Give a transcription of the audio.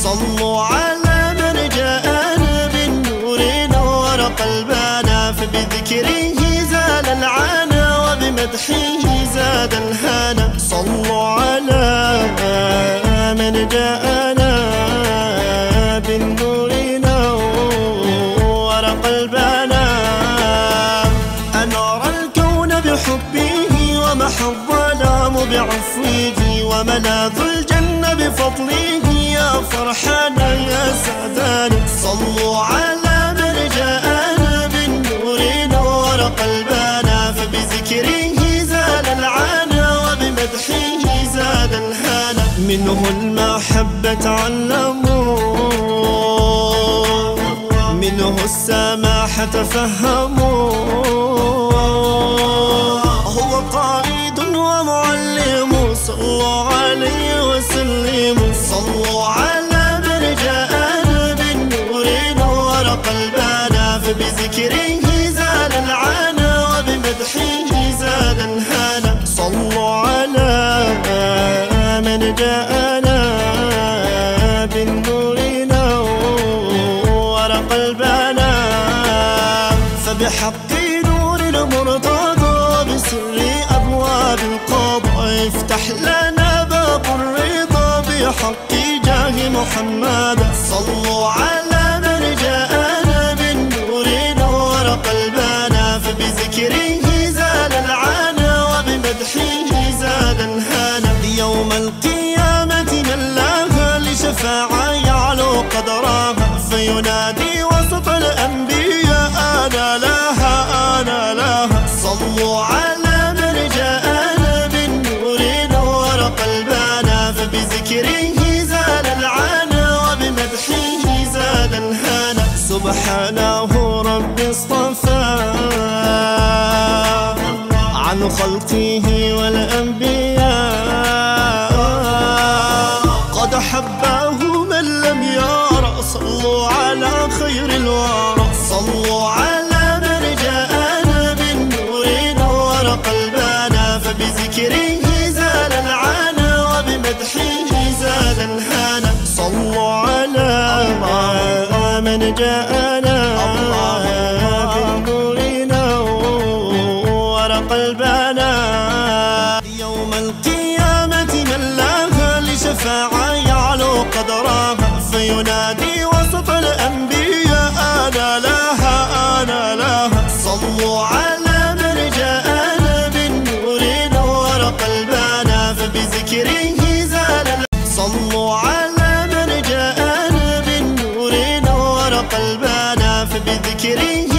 صلوا على من جاءنا بالنور نور قلبنا، فبذكره زال العنا وبمدحه زاد الهنا. صلوا على من جاءنا بالنور نور قلبنا، أنار الكون بحبه ومحى الظلام بعفوه، وملاذ الجنة بفضله، يا فرحانا يا سعدانا. صلوا على من جاءنا بالنور نور قلبنا، فبذكره زال العنا وبمدحه زاد الهنا. منه المحبة تعلموا، منه السماحة تفهموا، هو قائد ومعلم. صلوا عليه وسلموا. صلوا على من جاءنا بالنور نور قلبنا، فبذكره زال العنا وبمدحه زاد الهنا. صلوا على من جاءنا بالنور نور قلبنا، فبحق نور المرتضى بسر أبواب القضاء، افتح لنا باب الرضا بحق جاه محمد. صلوا على من جاءنا بالنور نور قلبنا، فبذكره زال العنا وبمدحه زاد الهنا. يوم القيامة من لها لشفاعة يعلو قدرها، فينادي وسط الأنبياء أنا لها أنا لها. صلوا على من جاءنا بالنور نور قلبنا، فبذكره زال العنا وبمدحه زاد الهنا. سبحانه رب اصطفى عن خلقه والأنبياء، قد حباه من لم يرى. صلوا على خير الورى. صلوا على من جاءنا بالنور نور قلبنا، فبذكره زال العنا وبمدحه زاد الهنا. صلوا على من جاءنا بالنور نور قلبنا. يوم القيامة من لها لشفاعة يعلو قدرها، فينادي وسط الأنبياء أنا لها أنا لها. صلوا على من جاءنا بالنور نور قلبنا، فبذكره زال. صلوا على من جاءنا بالنور نور قلبنا، فبذكره